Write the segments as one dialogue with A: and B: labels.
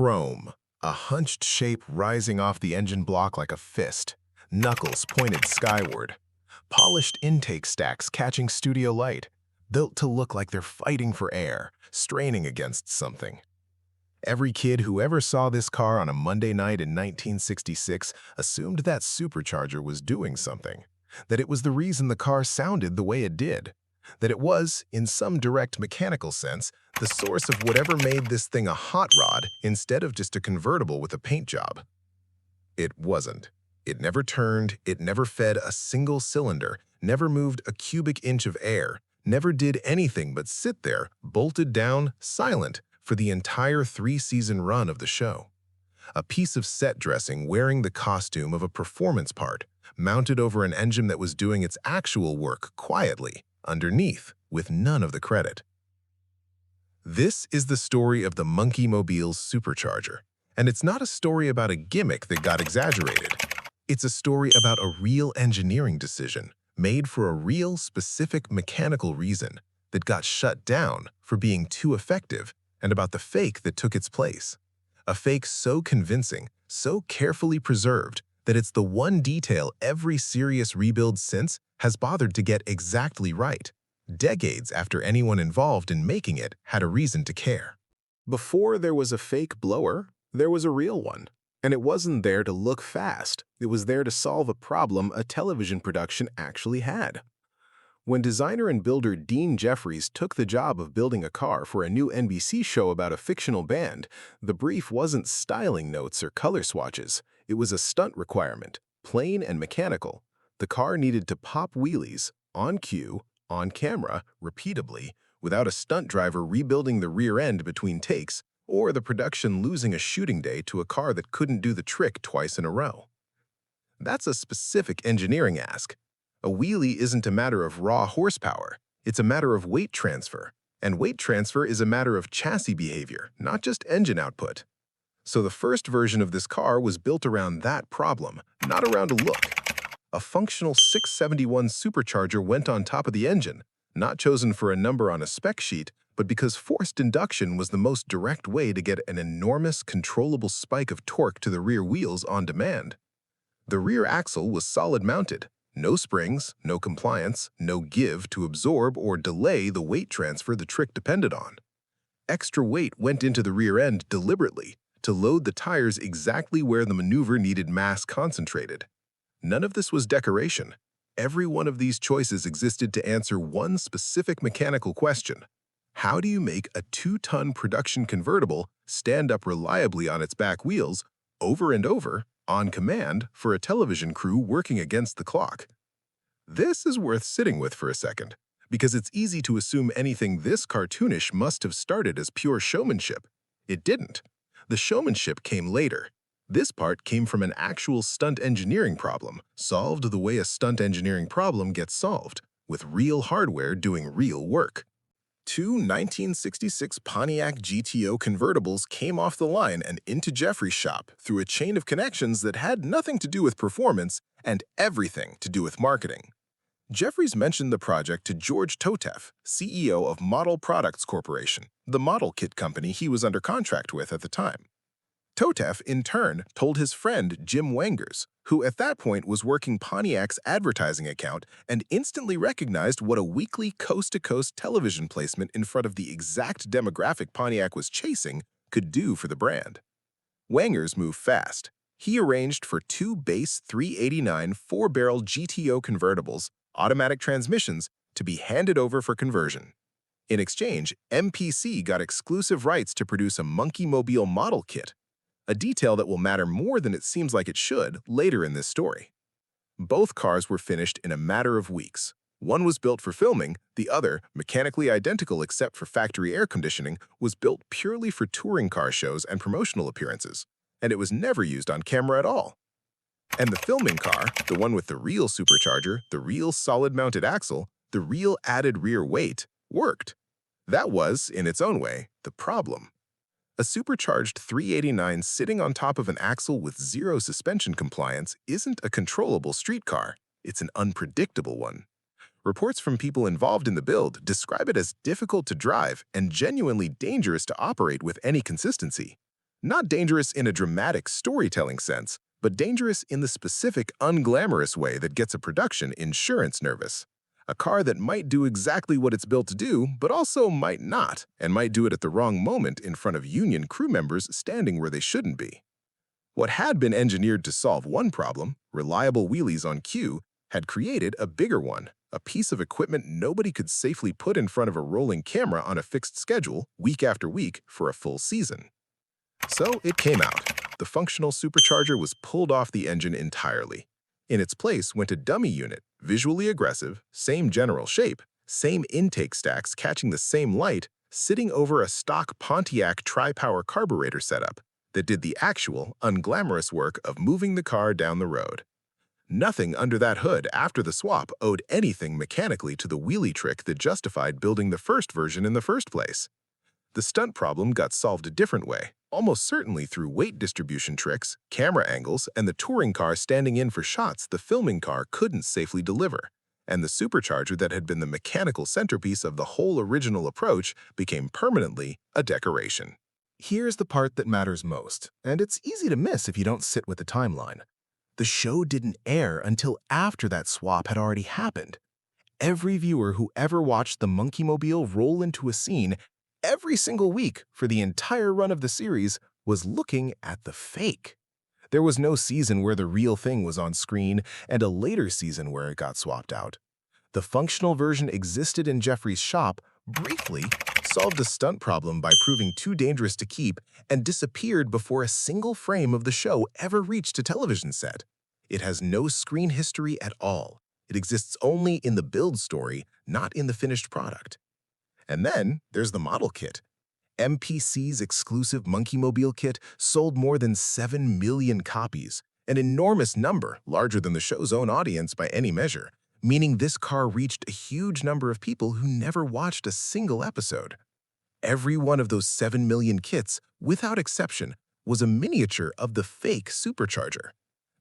A: Chrome, a hunched shape rising off the engine block like a fist, knuckles pointed skyward, polished intake stacks catching studio light, built to look like they're fighting for air, straining against something. Every kid who ever saw this car on a Monday night in 1966 assumed that supercharger was doing something, that it was the reason the car sounded the way it did, that it was, in some direct mechanical sense, the source of whatever made this thing a hot rod instead of just a convertible with a paint job. It wasn't. It never turned, it never fed a single cylinder, never moved a cubic inch of air, never did anything but sit there, bolted down, silent, for the entire three-season run of the show. A piece of set dressing wearing the costume of a performance part, mounted over an engine that was doing its actual work quietly, underneath, with none of the credit. This is the story of the Monkeemobile's supercharger, and it's not a story about a gimmick that got exaggerated. It's a story about a real engineering decision made for a real specific mechanical reason that got shut down for being too effective, and about the fake that took its place. A fake so convincing, so carefully preserved, that it's the one detail every serious rebuild since has bothered to get exactly right, decades after anyone involved in making it had a reason to care. Before there was a fake blower, there was a real one. And it wasn't there to look fast, it was there to solve a problem a television production actually had. When designer and builder Dean Jeffries took the job of building a car for a new NBC show about a fictional band, the brief wasn't styling notes or color swatches. It was a stunt requirement, plain and mechanical. The car needed to pop wheelies, on cue, on camera, repeatably, without a stunt driver rebuilding the rear end between takes, or the production losing a shooting day to a car that couldn't do the trick twice in a row. That's a specific engineering ask. A wheelie isn't a matter of raw horsepower, it's a matter of weight transfer, and weight transfer is a matter of chassis behavior, not just engine output. So the first version of this car was built around that problem, not around a look. A functional 671 supercharger went on top of the engine, not chosen for a number on a spec sheet, but because forced induction was the most direct way to get an enormous, controllable spike of torque to the rear wheels on demand. The rear axle was solid-mounted. No springs, no compliance, no give to absorb or delay the weight transfer the trick depended on. Extra weight went into the rear end deliberately to load the tires exactly where the maneuver needed mass concentrated. None of this was decoration. Every one of these choices existed to answer one specific mechanical question. How do you make a 2-ton production convertible stand up reliably on its back wheels, over and over, on command, for a television crew working against the clock? This is worth sitting with for a second, because it's easy to assume anything this cartoonish must have started as pure showmanship. It didn't. The showmanship came later. This part came from an actual stunt engineering problem, solved the way a stunt engineering problem gets solved, with real hardware doing real work. Two 1966 Pontiac GTO convertibles came off the line and into Jeffrey's shop through a chain of connections that had nothing to do with performance and everything to do with marketing. Jeffries mentioned the project to George Toteff, CEO of Model Products Corporation, the model kit company he was under contract with at the time. Toteff, in turn, told his friend Jim Wangers, who at that point was working Pontiac's advertising account and instantly recognized what a weekly coast-to-coast television placement in front of the exact demographic Pontiac was chasing could do for the brand. Wangers moved fast. He arranged for 2 base 389 4-barrel GTO convertibles, automatic transmissions, to be handed over for conversion. In exchange, MPC got exclusive rights to produce a Monkeemobile model kit, a detail that will matter more than it seems like it should later in this story. Both cars were finished in a matter of weeks. One was built for filming, the other, mechanically identical except for factory air conditioning, was built purely for touring car shows and promotional appearances, and it was never used on camera at all. And the filming car, the one with the real supercharger, the real solid-mounted axle, the real added rear weight, worked. That was, in its own way, the problem. A supercharged 389 sitting on top of an axle with zero suspension compliance isn't a controllable street car, it's an unpredictable one. Reports from people involved in the build describe it as difficult to drive and genuinely dangerous to operate with any consistency. Not dangerous in a dramatic storytelling sense, but dangerous in the specific, unglamorous way that gets a production insurance nervous. A car that might do exactly what it's built to do, but also might not, and might do it at the wrong moment in front of union crew members standing where they shouldn't be. What had been engineered to solve one problem, reliable wheelies on cue, had created a bigger one, a piece of equipment nobody could safely put in front of a rolling camera on a fixed schedule, week after week, for a full season. So it came out. The functional supercharger was pulled off the engine entirely. In its place went a dummy unit, visually aggressive, same general shape, same intake stacks catching the same light, sitting over a stock Pontiac tri-power carburetor setup that did the actual, unglamorous work of moving the car down the road. Nothing under that hood after the swap owed anything mechanically to the wheelie trick that justified building the first version in the first place. The stunt problem got solved a different way, almost certainly through weight distribution tricks, camera angles, and the touring car standing in for shots the filming car couldn't safely deliver. And the supercharger that had been the mechanical centerpiece of the whole original approach became permanently a decoration. Here's the part that matters most, and it's easy to miss if you don't sit with the timeline. The show didn't air until after that swap had already happened. Every viewer who ever watched the Monkeemobile roll into a scene every single week for the entire run of the series was looking at the fake. There was no season where the real thing was on screen and a later season where it got swapped out. The functional version existed in Jeffrey's shop, briefly, solved a stunt problem by proving too dangerous to keep, and disappeared before a single frame of the show ever reached a television set. It has no screen history at all. It exists only in the build story, not in the finished product. And then there's the model kit. MPC's exclusive Monkeemobile kit sold more than 7 million copies, an enormous number, larger than the show's own audience by any measure, meaning this car reached a huge number of people who never watched a single episode. Every one of those 7 million kits, without exception, was a miniature of the fake supercharger.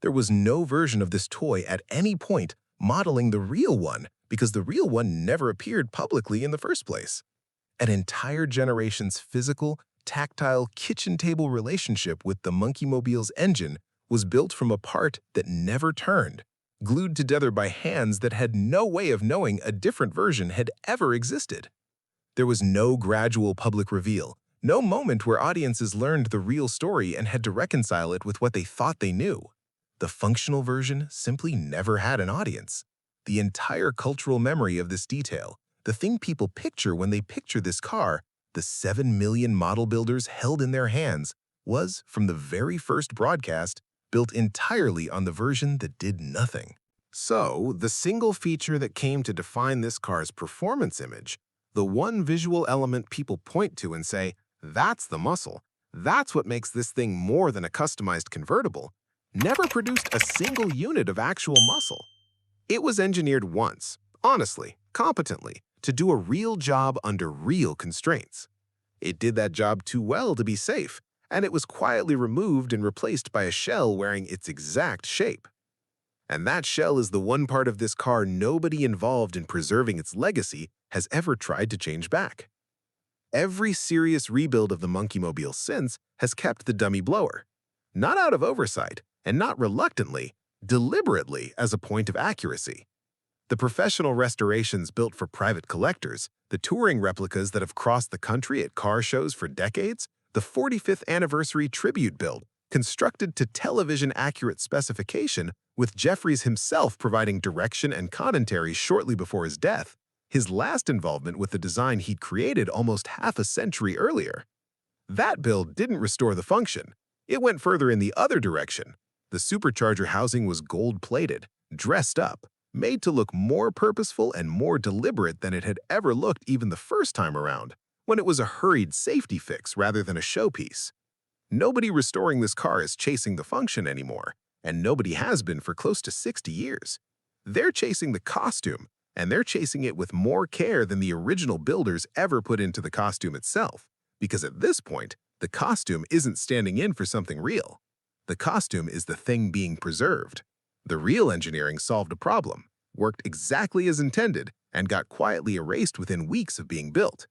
A: There was no version of this toy at any point modeling the real one because the real one never appeared publicly in the first place. An entire generation's physical, tactile kitchen table relationship with the Monkeemobile's engine was built from a part that never turned, glued together by hands that had no way of knowing a different version had ever existed. There was no gradual public reveal, no moment where audiences learned the real story and had to reconcile it with what they thought they knew. The functional version simply never had an audience. The entire cultural memory of this detail, the thing people picture when they picture this car, the 7 million model builders held in their hands, was, from the very first broadcast, built entirely on the version that did nothing. So, the single feature that came to define this car's performance image, the one visual element people point to and say, that's the muscle, that's what makes this thing more than a customized convertible, never produced a single unit of actual muscle. It was engineered once, honestly, competently, to do a real job under real constraints. It did that job too well to be safe, and it was quietly removed and replaced by a shell wearing its exact shape. And that shell is the one part of this car nobody involved in preserving its legacy has ever tried to change back. Every serious rebuild of the Monkeemobile since has kept the dummy blower, not out of oversight, and not reluctantly, deliberately as a point of accuracy. The professional restorations built for private collectors, the touring replicas that have crossed the country at car shows for decades, the 45th anniversary tribute build, constructed to television-accurate specification, with Jeffries himself providing direction and commentary shortly before his death, his last involvement with the design he'd created almost half a century earlier. That build didn't restore the function. It went further in the other direction. The supercharger housing was gold-plated, dressed up, made to look more purposeful and more deliberate than it had ever looked even the first time around, when it was a hurried safety fix rather than a showpiece. Nobody restoring this car is chasing the function anymore, and nobody has been for close to 60 years. They're chasing the costume, and they're chasing it with more care than the original builders ever put into the costume itself, because at this point, the costume isn't standing in for something real. The costume is the thing being preserved. The real engineering solved a problem, worked exactly as intended, and got quietly erased within weeks of being built.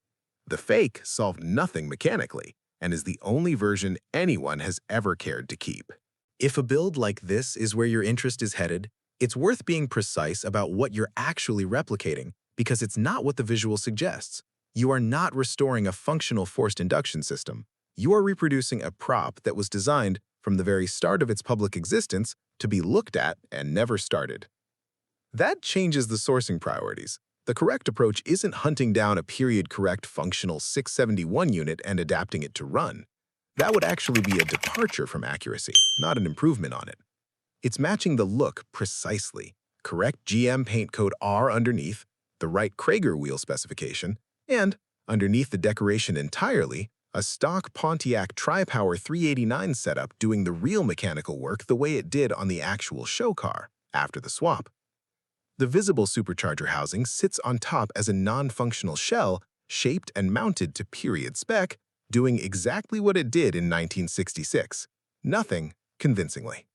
A: The fake solved nothing mechanically. and is the only version anyone has ever cared to keep. If a build like this is where your interest is headed, it's worth being precise about what you're actually replicating because it's not what the visual suggests. You are not restoring a functional forced induction system. You are reproducing a prop that was designed from the very start of its public existence to be looked at and never started. That changes the sourcing priorities. The correct approach isn't hunting down a period-correct functional 671 unit and adapting it to run. That would actually be a departure from accuracy, not an improvement on it. It's matching the look precisely, correct GM paint code R underneath, the right Krager wheel specification, and, underneath the decoration entirely, a stock Pontiac Tri-Power 389 setup doing the real mechanical work the way it did on the actual show car, after the swap. The visible supercharger housing sits on top as a non-functional shell shaped and mounted to period spec, doing exactly what it did in 1966. Nothing convincingly.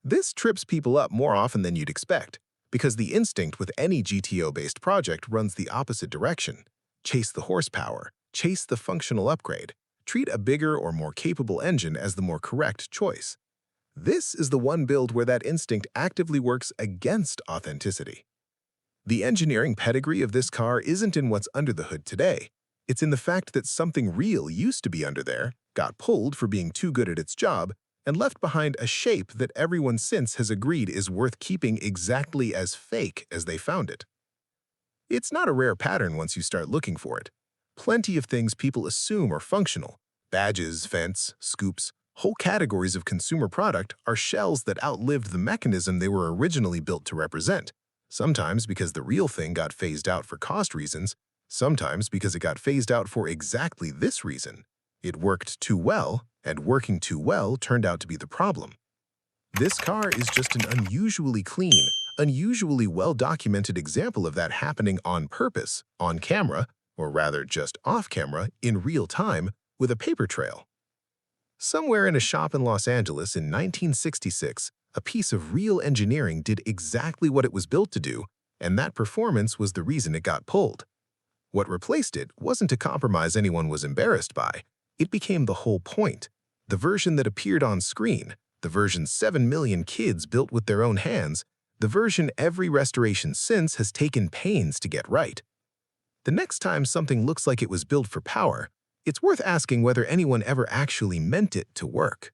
A: This trips people up more often than you'd expect, because the instinct with any GTO-based project runs the opposite direction. Chase the horsepower, chase the functional upgrade, treat a bigger or more capable engine as the more correct choice. This is the one build where that instinct actively works against authenticity. The engineering pedigree of this car isn't in what's under the hood today. It's in the fact that something real used to be under there, got pulled for being too good at its job, and left behind a shape that everyone since has agreed is worth keeping exactly as fake as they found it. It's not a rare pattern once you start looking for it. Plenty of things people assume are functional. Badges, vents, scoops, whole categories of consumer product are shells that outlived the mechanism they were originally built to represent, sometimes because the real thing got phased out for cost reasons, sometimes because it got phased out for exactly this reason. It worked too well, and working too well turned out to be the problem. This car is just an unusually clean, unusually well-documented example of that happening on purpose, on camera, or rather just off camera, in real time, with a paper trail. Somewhere in a shop in Los Angeles in 1966, a piece of real engineering did exactly what it was built to do, and that performance was the reason it got pulled. What replaced it wasn't a compromise anyone was embarrassed by. It became the whole point. The version that appeared on screen, the version 7 million kids built with their own hands, the version every restoration since has taken pains to get right. The next time something looks like it was built for power, it's worth asking whether anyone ever actually meant it to work.